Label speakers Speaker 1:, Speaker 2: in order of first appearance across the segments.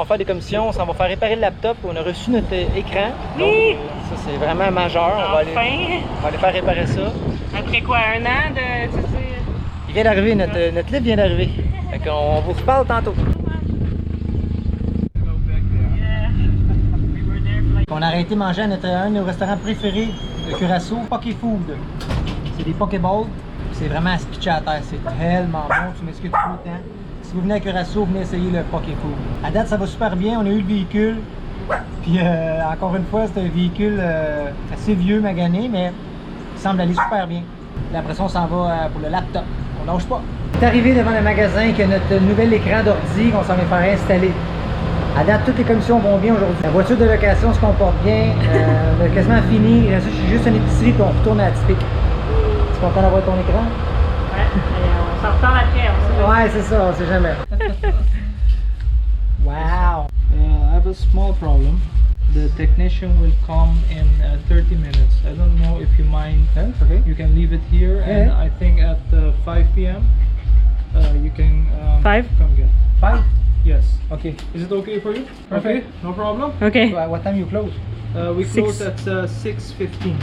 Speaker 1: va faire des commissions, on s'en va faire réparer le laptop. On a reçu notre écran. Donc, ça, c'est vraiment majeur. On va aller faire réparer ça.
Speaker 2: Après quoi, 1 an de... Tu sais...
Speaker 1: Il vient d'arriver, notre livre vient d'arriver. Fait qu'on vous reparle tantôt. On a arrêté de manger à un de nos restaurants préférés de Curaçao, Poké Food. C'est des Pokéballs. C'est vraiment à se pitcher à terre. C'est tellement bon. Tu m'excuses tout le temps. Si vous venez à Curaçao, venez essayer le Poké Food. À date, ça va super bien. On a eu le véhicule. Puis encore une fois, c'est un véhicule assez vieux, magané, mais il semble aller super bien. Puis après ça, on s'en va pour le laptop. On lâche pas. On est arrivé devant le magasin qui a notre nouvel écran d'ordi qu'on s'en va faire installer. À date, toutes les commissions vont bien aujourd'hui. La voiture de location se comporte bien. On a quasiment fini. Il reste juste une épicerie puis on retourne à la typique. Tu es content d'avoir ton écran?
Speaker 2: Ouais, on s'en reparle après.
Speaker 1: Ouais, c'est ça, on sait jamais. Wow!
Speaker 3: I have a small problem. The technician will come in 30 minutes. I don't know if you mind.
Speaker 1: Yes, okay.
Speaker 3: You can leave it here, and
Speaker 1: Yeah.
Speaker 3: I think at 5 p.m. You can
Speaker 2: 5?
Speaker 3: come get.
Speaker 1: 5?
Speaker 3: Yes.
Speaker 1: Okay.
Speaker 3: Is it okay for you?
Speaker 1: Perfect.
Speaker 3: Okay, no problem.
Speaker 2: OK.
Speaker 1: So, what time you close?
Speaker 3: We
Speaker 2: Six.
Speaker 3: close at 6:15.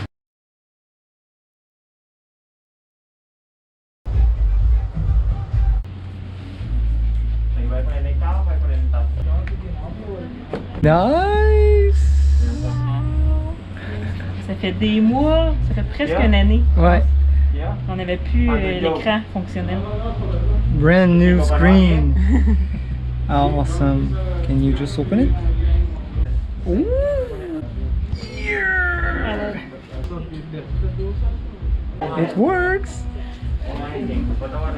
Speaker 1: Nice!
Speaker 2: Ça fait des mois, ça fait presque une année.
Speaker 1: Ouais.
Speaker 2: On n'avait plus l'écran fonctionnel.
Speaker 1: Brand new screen. Awesome. Can you just open it? Ooh. Yeah. It works.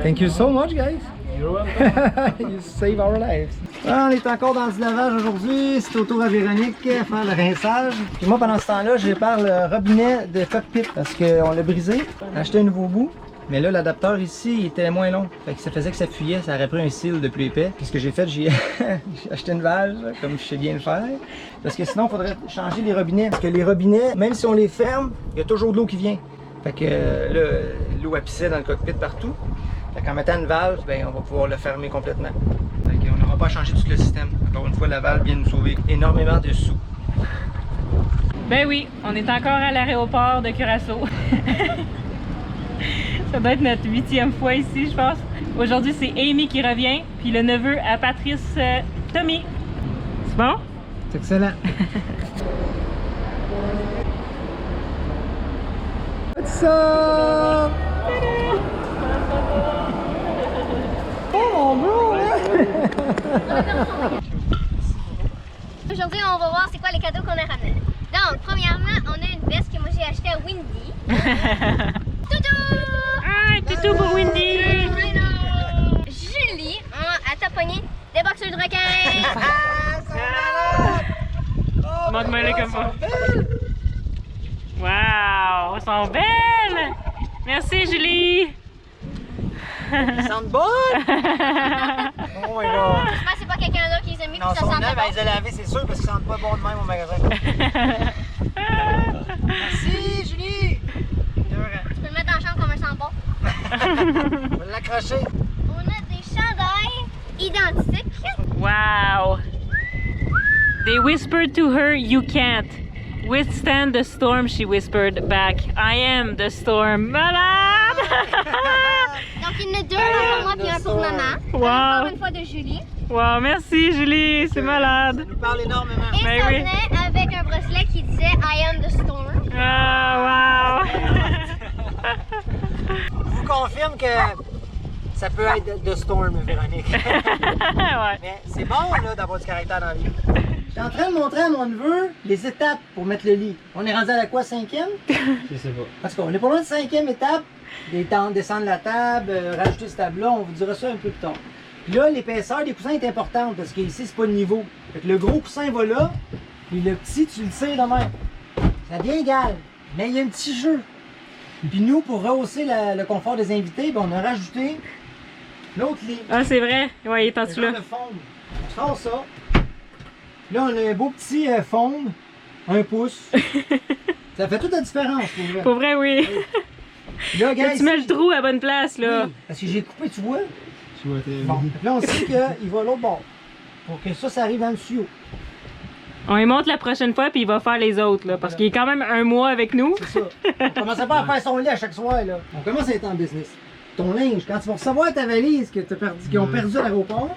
Speaker 1: Thank you so much, guys.
Speaker 3: You're welcome.
Speaker 1: You save our lives. Ah, on est encore dans du lavage aujourd'hui. C'est au tour à Véronique à faire le rinçage. Puis moi, pendant ce temps-là, je répare le robinet de cockpit parce qu'on l'a brisé. J'ai acheté un nouveau bout. Mais là, l'adapteur ici, il était moins long. Fait que ça faisait que ça fuyait, ça aurait pris un cil de plus épais. Puis ce que j'ai fait, j'ai acheté une valve, comme je sais bien le faire. Parce que sinon, il faudrait changer les robinets. Parce que les robinets, même si on les ferme, il y a toujours de l'eau qui vient. Fait que là, l'eau apissait dans le cockpit partout. Fait qu'en mettant une valve, ben, on va pouvoir le fermer complètement. Fait qu'on n'aura pas à changer tout le système. Encore une fois, la valve vient nous sauver énormément de sous.
Speaker 2: Ben oui, on est encore à l'aéroport de Curaçao. Ça doit être notre 8e fois ici, je pense. Aujourd'hui, c'est Amy qui revient, puis le neveu à Patrice, Tommy. C'est bon?
Speaker 1: C'est excellent. What's up? Oh, bro!
Speaker 4: Aujourd'hui, on va voir c'est quoi les cadeaux qu'on a ramenés. Donc, premièrement, on a une veste que moi j'ai achetée à Windy. Toutou!
Speaker 2: Ah, toutou pour Windy!
Speaker 4: Julie, elle t'a pogné des boxeurs de requin.
Speaker 2: Montre-moi les comme ça. Wow, elles sont belles! Merci Julie!
Speaker 1: Ils sentent bonnes! Oh my god!
Speaker 4: J'espère que c'est pas quelqu'un là qui les a mis
Speaker 1: Non,
Speaker 4: puis ça
Speaker 1: son
Speaker 4: sent
Speaker 1: œuf,
Speaker 4: pas
Speaker 1: elle les a lavés, c'est sûr, parce qu'ils sentent pas bon de même au magasin. Merci, Julie!
Speaker 4: Tu peux le mettre dans la chambre comme un shampoing.
Speaker 1: On va l'accrocher.
Speaker 4: On a des chandails identiques.
Speaker 2: Wow! They whispered to her, "You can't withstand the storm," she whispered back. "I am the storm." Malade!
Speaker 4: Donc, il y en a deux, un pour moi puis un pour maman.
Speaker 2: Wow.
Speaker 4: Encore une fois de Julie.
Speaker 2: Wow, merci Julie, c'est malade.
Speaker 1: Ça nous parle énormément.
Speaker 4: Et
Speaker 2: Ben
Speaker 4: ça
Speaker 2: oui.
Speaker 4: venait avec un bracelet qui disait I am the storm.
Speaker 2: Ah, wow!
Speaker 1: Je vous confirme que ça peut être de storm, Véronique.
Speaker 2: Ouais.
Speaker 1: Mais c'est bon là d'avoir du caractère dans la vie. Je suis en train de montrer à mon neveu les étapes pour mettre le lit. On est rendu à la quoi, 5e?
Speaker 3: Je sais pas.
Speaker 1: Parce qu'on est pas loin de 5e étape. Descendre la table, rajouter ce table-là, on vous dira ça un peu plus tard. Puis là, l'épaisseur des coussins est importante parce qu'ici, c'est pas de niveau. Fait que le gros coussin va là, puis le petit, tu le tires de même. Ça devient égal, mais il y a un petit jeu. Puis nous, pour rehausser le confort des invités, ben, on a rajouté l'autre lit.
Speaker 2: Ah, c'est vrai? Ouais, il est en dessous là.
Speaker 1: Le fond. Tu sors ça. Là, on a un beau petit fond, 1 pouce. Ça fait toute la différence, pour vrai.
Speaker 2: Pour vrai, oui.
Speaker 1: Là,
Speaker 2: Là,
Speaker 1: gars,
Speaker 2: tu mets
Speaker 1: ici-
Speaker 2: le trou à bonne place, là.
Speaker 1: Oui, parce que j'ai coupé, tu vois.
Speaker 3: Tu vois, t'es...
Speaker 1: Bon, là, on sait qu'il va à l'autre bord. pour que ça arrive dans le tuyau.
Speaker 2: On lui montre la prochaine fois, puis il va faire les autres, là, parce qu'il est quand même un mois avec nous.
Speaker 1: C'est ça. On commence pas à faire son lit à chaque soir, là. On commence à être en business. Ton linge, quand tu vas recevoir ta valise que qu'ils ont perdu à l'aéroport,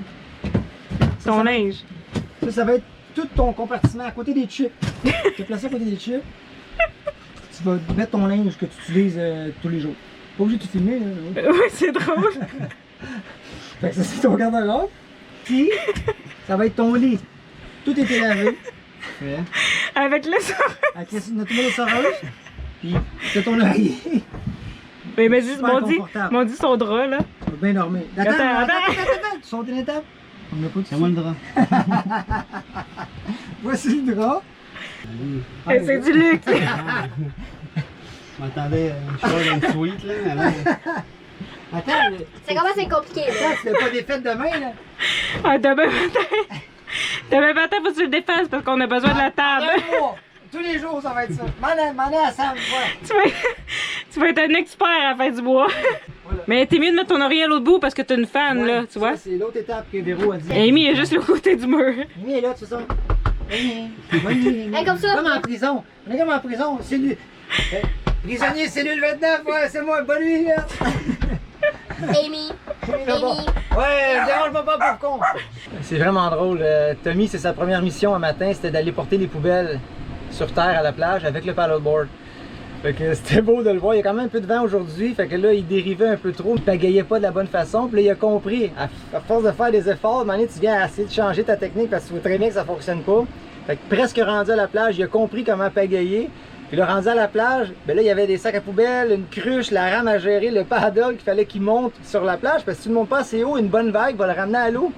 Speaker 2: Ton linge.
Speaker 1: ça va être tout ton compartiment à côté des chips. Tu vas placer à côté des chips. Tu vas mettre ton linge que tu utilises tous les jours. Pas obligé de te filmer, là.
Speaker 2: Oui, c'est drôle.
Speaker 1: Fait que ça, c'est ton garde-robe. Puis, ça va être ton lit. Tout est lavé. Ouais.
Speaker 2: Avec le son.
Speaker 1: Avec notre mot de soreuse. Puis, c'est ton oreiller.
Speaker 2: Mais m'ont
Speaker 1: Super
Speaker 2: dit,
Speaker 1: confortable.
Speaker 2: m'ont dit son drap, là.
Speaker 1: Tu vas bien dormir.
Speaker 2: Attends.
Speaker 1: Tu sautes une étape. On n'a pas de
Speaker 5: C'est moi le drap.
Speaker 1: Voici le drap.
Speaker 2: Et c'est du luxe.
Speaker 5: Je m'attendais à une suite là.
Speaker 1: Attends,
Speaker 4: Ça commence à être compliqué, là.
Speaker 1: attends, tu fais pas des fêtes demain, là.
Speaker 2: Ah, demain matin. Demain matin, faut que tu le défasses parce qu'on a besoin de la table.
Speaker 1: Un mois. Tous les jours, ça va être ça. M'en ai à Sam, ouais.
Speaker 2: Tu vas être un expert à la fin du mois.
Speaker 1: Voilà.
Speaker 2: Mais t'es mieux de mettre ton oreiller à l'autre bout parce que t'es une fan, là, tu vois.
Speaker 1: C'est l'autre étape que Véro a dit.
Speaker 2: Amy est juste le côté du mur.
Speaker 1: Amy est là, tu sais ça. Amy.
Speaker 4: Hey, comme ça.
Speaker 1: Comme en prison. On est comme en prison. Cellule. Prisonnier, cellule 29, ouais, c'est moi, bonne nuit, là.
Speaker 4: Amy.
Speaker 1: Ouais, dérange-moi pas, pauvre con. C'est vraiment drôle. Tommy, c'est sa première mission un matin, c'était d'aller porter les poubelles sur terre à la plage avec le paddleboard. Fait que c'était beau de le voir. Il y a quand même un peu de vent aujourd'hui, fait que là, il dérivait un peu trop, il pagayait pas de la bonne façon. Puis là, il a compris, à force de faire des efforts, à un moment donné, tu viens essayer de changer ta technique parce que tu vois très bien que ça fonctionne pas. Fait que presque rendu à la plage, il a compris comment pagayer. Puis là, rendu à la plage, ben là, il y avait des sacs à poubelle, une cruche, la rame à gérer, le paddle qu'il fallait qu'il monte sur la plage. Parce que si tu ne montes pas assez haut, une bonne vague va le ramener à l'eau.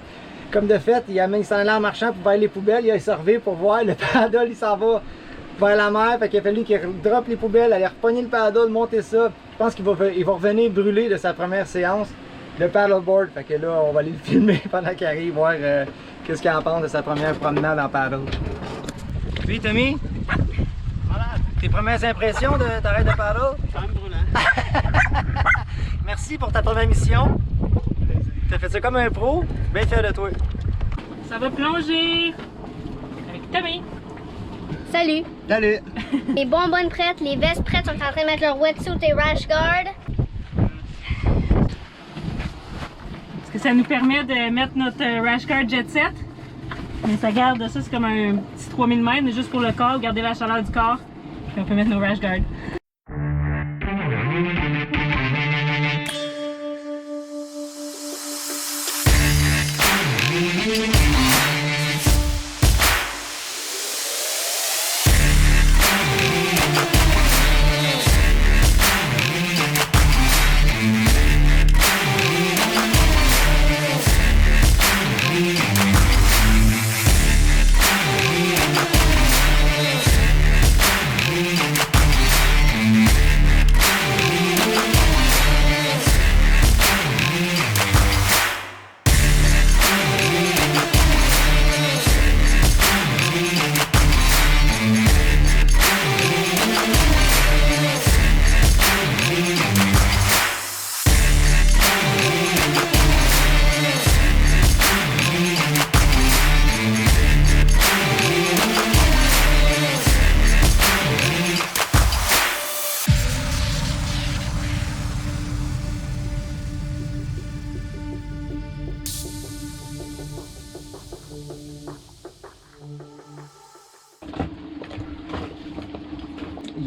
Speaker 1: Comme de fait, il s'en allait en marchant pour vers les poubelles, il a servi pour voir le paddle, il s'en va vers la mer. Fait qu'il a fallu qu'il droppe les poubelles, aller repogner le paddle, monter ça. Je pense qu'il va revenir brûler de sa première séance, le paddleboard. Fait que là, on va aller le filmer pendant qu'il arrive, voir qu'est-ce qu'il en pense de sa première promenade en paddle. Puis Tommy? Tes premières impressions de ta raid de paddle?
Speaker 5: Quand même brûlant.
Speaker 1: Merci pour ta première mission. T'as fait ça comme un pro. Bien fier de toi.
Speaker 2: Ça va plonger avec Tommy.
Speaker 4: Salut.
Speaker 1: Salut.
Speaker 4: Les bonbonnes prêtes, les vestes prêtes sont en train de mettre leur wetsuit et rash guard.
Speaker 2: Parce que ça nous permet de mettre notre rash guard jet set. Mais ça garde ça, c'est comme un petit 3000 mètres, mais juste pour le corps, garder la chaleur du corps. Puis on peut mettre nos rash guard.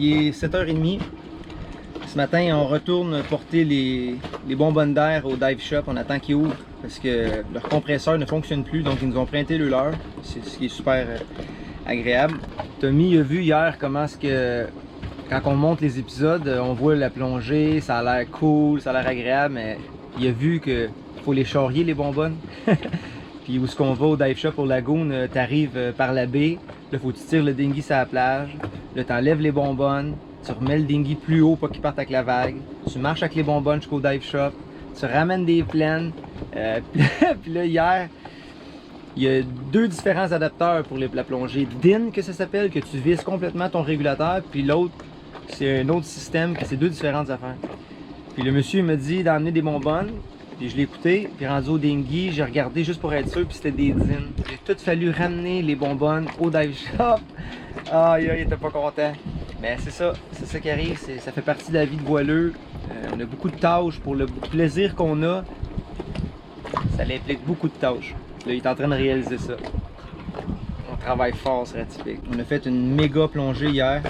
Speaker 1: Il est 7h30. Ce matin, on retourne porter les bonbonnes d'air au dive shop. On attend qu'ils ouvrent parce que leur compresseur ne fonctionne plus. Donc, ils nous ont prêté le leur. C'est ce qui est super agréable. Tommy a vu hier comment est-ce que quand on monte les épisodes, on voit la plongée, ça a l'air cool, ça a l'air agréable, mais il a vu qu'il faut les charrier les bonbonnes. Puis où est-ce qu'on va au dive shop au lagoon, t'arrives par la baie, là faut que tu tires le dinghy sur la plage, là t'enlèves les bonbonnes, tu remets le dinghy plus haut pour qu'il parte avec la vague, tu marches avec les bonbonnes jusqu'au dive shop, tu ramènes des plaines, puis là hier, il y a deux différents adapteurs pour la plongée. DIN que ça s'appelle, que tu vises complètement ton régulateur, puis l'autre c'est un autre système, que c'est deux différentes affaires. Puis le monsieur il m'a dit d'emmener des bonbonnes, Puis je l'ai écouté, puis rendu au dinghy, j'ai regardé juste pour être sûr, puis c'était des dînes. J'ai tout fallu ramener les bonbonnes au dive shop. Aïe, il était pas content. Mais c'est ça qui arrive, ça fait partie de la vie de voileux. On a beaucoup de tâches pour le plaisir qu'on a. Ça implique beaucoup de tâches. Là, il est en train de réaliser ça. On travaille fort sur Atypique. On a fait une méga plongée hier.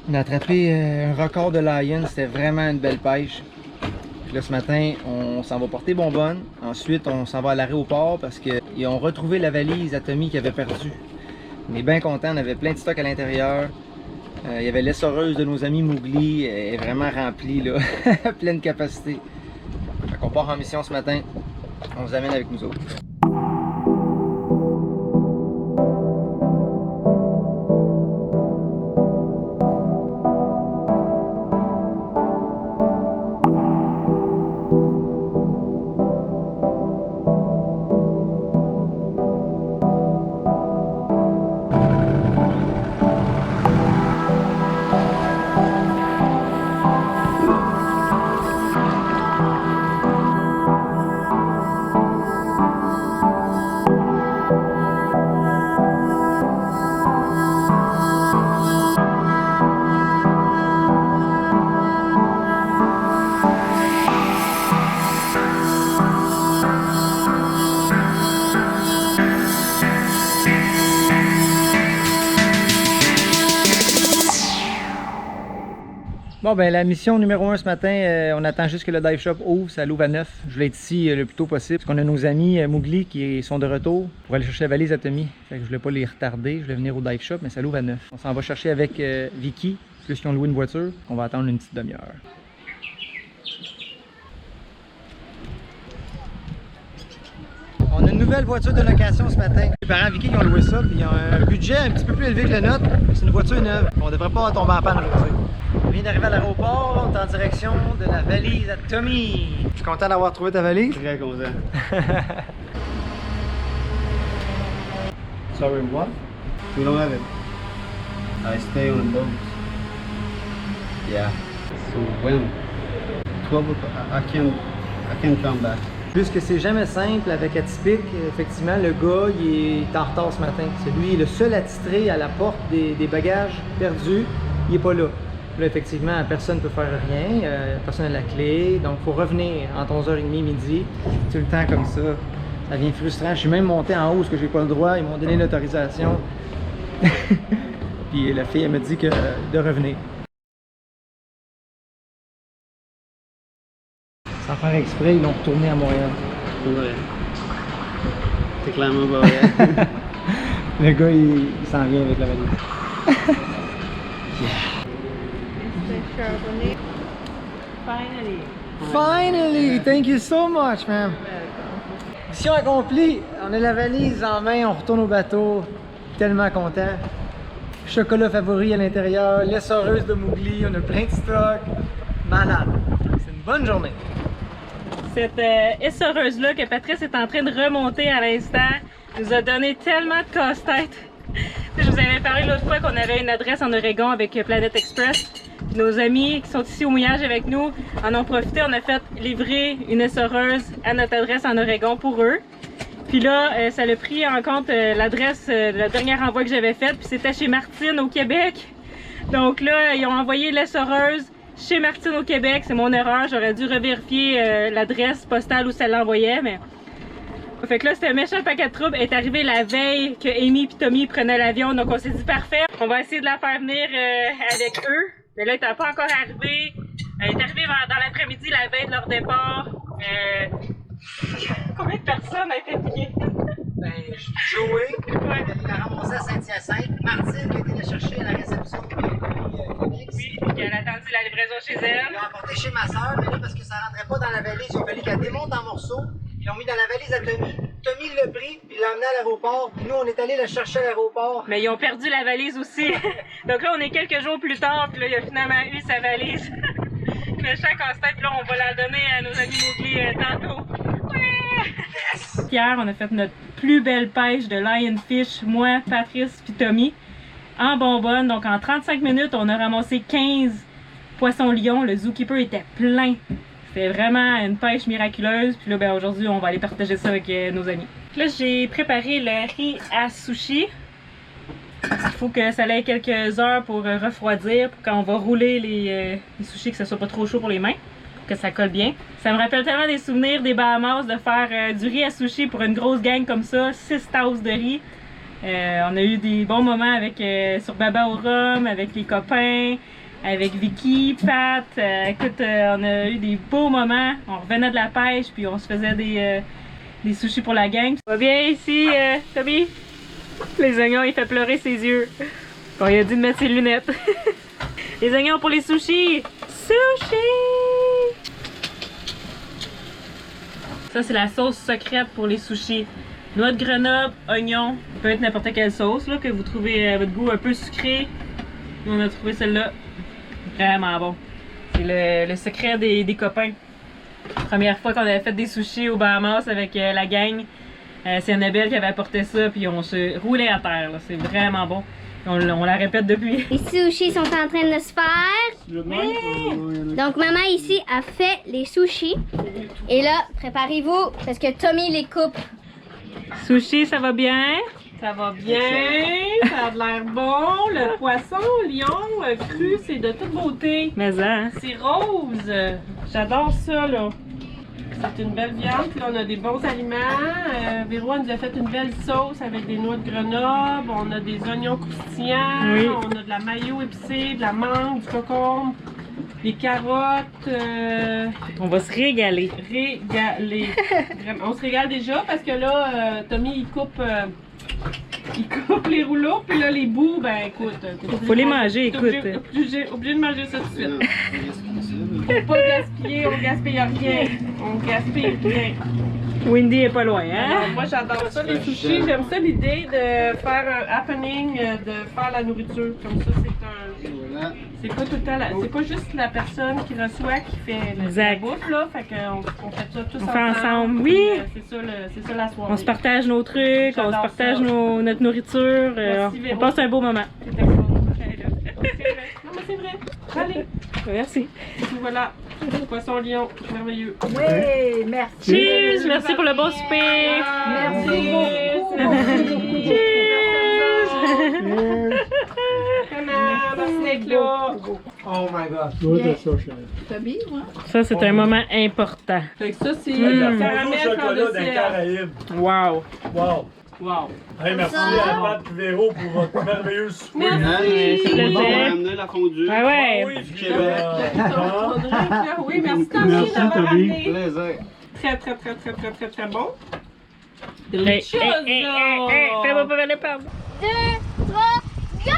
Speaker 1: On a attrapé un record de Lion, c'était vraiment une belle pêche. Puis là, ce matin, on s'en va porter bonbonne. Ensuite, on s'en va à l'aéroport parce qu'ils ont retrouvé la valise à Tommy qu'il avait perdue. On est bien content, on avait plein de stock à l'intérieur. Il y avait l'essoreuse de nos amis Mowgli, elle est vraiment remplie, là, pleine capacité. Fait qu'on part en mission ce matin, on vous amène avec nous autres. Bon ben la mission numéro 1 ce matin, on attend juste que le dive shop ouvre, ça l'ouvre à 9. Je voulais être ici le plus tôt possible parce qu'on a nos amis Mowgli qui sont de retour pour aller chercher la valise à Tommy. Fait que je voulais pas les retarder, je voulais venir au dive shop mais ça l'ouvre à 9. On s'en va chercher avec Vicky, plus qu'ils ont loué une voiture, on va attendre une petite demi-heure. On a une nouvelle voiture de location ce matin. Les parents Vicky qui ont loué ça, puis ils ont un budget un petit peu plus élevé que le nôtre. C'est une voiture neuve. On devrait pas tomber en panne aujourd'hui. On vient d'arriver à l'aéroport, on est en direction de la valise à Tommy. Je suis content d'avoir trouvé ta valise.
Speaker 5: Très content. Sorry, what? We don't have it. I stay on the boat. Yeah. So when? 12 o'clock. I can come back.
Speaker 1: Puisque c'est jamais simple avec Atypique, effectivement, le gars, il est en retard ce matin. C'est lui le seul attitré à la porte des bagages perdus. Il est pas là. Là, effectivement, personne ne peut faire rien. Personne n'a la clé. Donc, il faut revenir entre 11h30 midi. Tout le temps comme ça. Ça devient frustrant. Je suis même monté en haut parce que j'ai pas le droit. Ils m'ont donné l'autorisation. Puis la fille, elle me dit que de revenir. Sans faire exprès, ils l'ont retourné à Montréal.
Speaker 5: Ouais. T'es clairement pas vrai.
Speaker 1: Le gars, il s'en vient avec la valise.
Speaker 2: Finally.
Speaker 1: Finally! Thank you so much, man! Mission accomplie! On a la valise en main, on retourne au bateau. Tellement content. Chocolat favori à l'intérieur, l'essoreuse de Mowgli, on a plein de stock. Malade! C'est une bonne journée.
Speaker 2: Cette essoreuse-là que Patrice est en train de remonter à l'instant nous a donné tellement de casse-tête. Je vous avais parlé l'autre fois qu'on avait une adresse en Oregon avec Planet Express. Nos amis qui sont ici au mouillage avec nous en ont profité. On a fait livrer une essoreuse à notre adresse en Oregon pour eux. Puis là, ça l'a pris en compte l'adresse, le dernier envoi que j'avais fait. Puis c'était chez Martine au Québec. Donc là, ils ont envoyé l'essoreuse chez Martine au Québec. C'est mon erreur. J'aurais dû revérifier l'adresse postale où ça l'envoyait. Mais... Fait que là, c'était un méchant paquet de troubles. Elle est arrivée la veille que Amy et Tommy prenaient l'avion. Donc on s'est dit parfait. On va essayer de la faire venir avec eux. Mais là, elle n'est pas encore arrivée. Elle est arrivée dans l'après-midi, la veille de leur départ. Combien de personnes a été pillées?
Speaker 1: Ben, Joey, il l'a ramassé à Saint-Hyacinthe. Martine qui a été la chercher à la réception de Québec.
Speaker 2: Oui, puis qu'elle a attendu la livraison chez elle.
Speaker 1: Ils l'ont emporté chez ma soeur, mais là, parce que ça rentrait pas dans la valise, il a fallu qu'elle démonte en morceaux. Ils l'ont mis dans la valise à Tommy. Tommy l'a pris, puis l'a emmené à l'aéroport. Nous, on est allé la chercher à l'aéroport.
Speaker 2: Mais ils ont perdu la valise aussi. Donc là, on est quelques jours plus tard, puis là, il a finalement eu sa valise. Méchant casse-tête, puis là, on va la donner à nos amis Mowgli tantôt. Ouais! Yes! Hier, on a fait notre plus belle pêche de lionfish, moi, Patrice, puis Tommy, en bonbonne. Donc en 35 minutes, on a ramassé 15 poissons lions. Le zookeeper était plein. C'était vraiment une pêche miraculeuse. Puis là, ben, aujourd'hui, on va aller partager ça avec nos amis. Là, j'ai préparé le riz à sushi. Il faut que ça ait quelques heures pour refroidir, pour quand on va rouler les sushis, que ça soit pas trop chaud pour les mains, pour que ça colle bien. Ça me rappelle tellement des souvenirs des Bahamas de faire du riz à sushi pour une grosse gang comme ça, 6 tasses de riz. On a eu des bons moments avec sur Baba au rhum, avec les copains, avec Vicky, Pat. Écoute, on a eu des beaux moments. On revenait de la pêche, puis on se faisait des sushis pour la gang. Ça va bien ici, Toby? Les oignons, il fait pleurer ses yeux. Bon, il a dit de mettre ses lunettes. Les oignons pour les sushis! Sushi! Ça, c'est la sauce secrète pour les sushis. Noix de Grenoble, oignon, ça peut être n'importe quelle sauce là, que vous trouvez à votre goût un peu sucré. Nous, on a trouvé celle-là. Vraiment bon. C'est le secret des copains. Première fois qu'on avait fait des sushis au Bahamas avec la gang. C'est Annabelle qui avait apporté ça, puis on se roulait à terre. C'est vraiment bon. On la répète depuis.
Speaker 4: Les sushis sont en train de se faire. Donc maman ici a fait les sushis. Et là, préparez-vous parce que Tommy les coupe.
Speaker 2: Sushi, ça va bien?
Speaker 6: Ça va bien, ça a l'air bon. Le poisson, lion, cru, c'est de toute beauté.
Speaker 2: Mais hein?
Speaker 6: C'est rose. J'adore ça, là. C'est une belle viande. Puis là, on a des bons aliments. Véro nous a fait une belle sauce avec des noix de Grenoble. On a des oignons croustillants.
Speaker 2: Oui.
Speaker 6: On a de la mayo épicée, de la mangue, du concombre, des carottes.
Speaker 2: On va se régaler.
Speaker 6: Régaler. Vraiment. On se régale déjà parce que là, Tommy, il coupe les rouleaux. Puis là, les bouts, ben écoute.
Speaker 2: Faut les manger,
Speaker 6: t'es
Speaker 2: écoute.
Speaker 6: Obligé de manger ça tout de suite. Faut pas gaspiller, on gaspille rien. On gaspille rien.
Speaker 2: Wendy est pas loin, hein?
Speaker 6: Alors, moi, j'adore ça, les sushis. J'aime ça l'idée de faire un happening, de faire la nourriture. Comme ça,
Speaker 5: Voilà.
Speaker 6: c'est pas tout le temps, c'est pas juste la personne qui reçoit qui fait la
Speaker 2: Exact.
Speaker 6: bouffe, là. Fait qu'on fait ça tous
Speaker 2: On
Speaker 6: ensemble.
Speaker 2: fait ensemble, oui.
Speaker 6: puis, c'est ça la soirée.
Speaker 2: On se partage nos trucs, on se
Speaker 6: J'adore
Speaker 2: partage
Speaker 6: ça.
Speaker 2: notre nourriture.
Speaker 6: Merci,
Speaker 2: On
Speaker 6: Véro.
Speaker 2: passe un beau moment.
Speaker 6: C'était le fun. C'est vrai. Non, mais c'est vrai. Allez.
Speaker 2: Merci.
Speaker 6: Et puis voilà. Poisson lion, merveilleux.
Speaker 7: Oui, merci.
Speaker 2: Cheers! Merci pour le bon souper.
Speaker 6: Merci beaucoup. Merci d'être là.
Speaker 1: Oh my god.
Speaker 7: Toby, moi.
Speaker 2: Ça, c'est un moment important.
Speaker 6: Fait que ça, c'est
Speaker 2: Mm.
Speaker 6: caramel
Speaker 8: chocolat des
Speaker 6: dessert.
Speaker 8: Caraïbes.
Speaker 2: Wow!
Speaker 8: Wow!
Speaker 6: Wow.
Speaker 8: Hey, merci à Pat et Véro pour votre merveilleux souper.
Speaker 6: Merci.
Speaker 5: C'est bon, on
Speaker 2: plaisir.
Speaker 5: va amener la fondue.
Speaker 2: Ah ouais!
Speaker 8: Oui,
Speaker 5: Du
Speaker 8: puis,
Speaker 5: Québec.
Speaker 6: Ton drink, là. Oui, merci Tommy
Speaker 8: Merci,
Speaker 6: d'avoir
Speaker 8: Toby.
Speaker 6: amené.
Speaker 5: Plaisir.
Speaker 6: Très bon.
Speaker 2: Hey, hey, hey, hey, hey, fais-moi pas mal de perdre.
Speaker 4: 2, 3, go!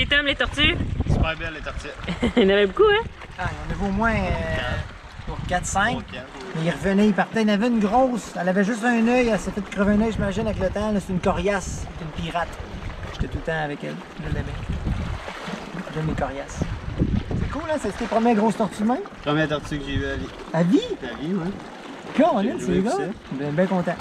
Speaker 2: Et Tom, les tortues?
Speaker 5: Super belle les tortillas.
Speaker 2: Il y en avait beaucoup, hein?
Speaker 1: Ah, il y en avait au moins pour 4-5. Mais il revenait, il partait. Il y en avait une grosse. Elle avait juste un œil. Elle s'est fait crever un œil, j'imagine, avec le temps. C'est une coriace. C'est une pirate. J'étais tout le temps avec elle. Je l'aimais. J'aime les coriaces. C'est cool, hein? C'était tes premières grosses tortues même?
Speaker 5: Première tortue que j'ai vue à vie.
Speaker 1: À vie?
Speaker 5: À vie, ouais.
Speaker 1: Caroline,
Speaker 5: J'ai
Speaker 1: c'est
Speaker 5: joué
Speaker 1: gars.
Speaker 5: avec ça.
Speaker 1: Je suis bien content.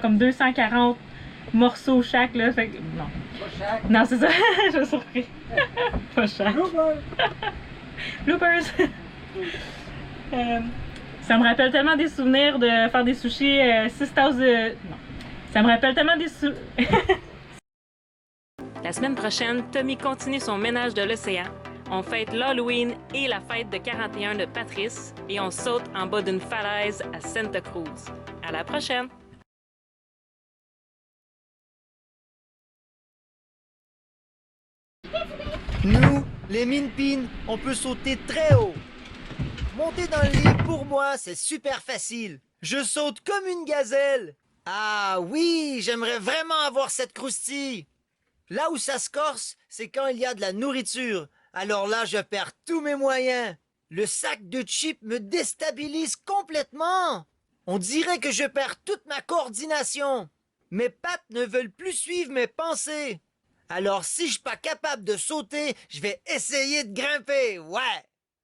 Speaker 2: Comme 240 morceaux chaque, là. Fait que, non.
Speaker 1: Pas chaque.
Speaker 2: Non, c'est ça. Je suis surpris. Pas chaque. Bloopers. Ça me rappelle tellement des souvenirs de faire des sushis 6 tasses de... Non. Ça me rappelle tellement des La semaine prochaine, Tommy continue son ménage de l'océan. On fête l'Halloween et la fête de 41 de Patrice et on saute en bas d'une falaise à Santa Cruz. À la prochaine!
Speaker 9: Nous, les Minpins, on peut sauter très haut. Monter dans le lit, pour moi, c'est super facile. Je saute comme une gazelle. Ah oui, j'aimerais vraiment avoir cette croustille. Là où ça se corse, c'est quand il y a de la nourriture. Alors là, je perds tous mes moyens. Le sac de chips me déstabilise complètement. On dirait que je perds toute ma coordination. Mes pattes ne veulent plus suivre mes pensées. Alors si je suis pas capable de sauter, je vais essayer de grimper, ouais.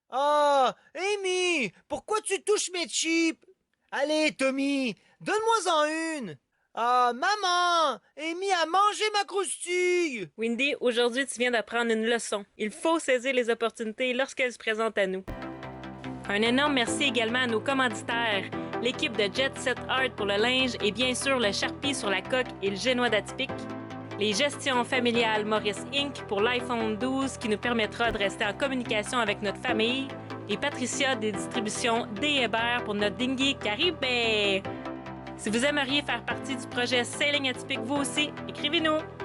Speaker 9: Oh, Amy, pourquoi tu touches mes chips? Allez, Tommy, donne-moi-en une. Ah, maman, Amy a mangé ma croustille.
Speaker 2: Windy, aujourd'hui, tu viens d'apprendre une leçon. Il faut saisir les opportunités lorsqu'elles se présentent à nous. Un énorme merci également à nos commanditaires, l'équipe de Jet Set Art pour le linge et bien sûr le Sharpie sur la coque et le génois d'Atypique. Les gestions familiales Maurice Inc. pour l'iPhone 12 qui nous permettra de rester en communication avec notre famille. Et Patricia des distributions D. Hébert pour notre dinghy Caribe. Si vous aimeriez faire partie du projet Sailing Atypique vous aussi, écrivez-nous!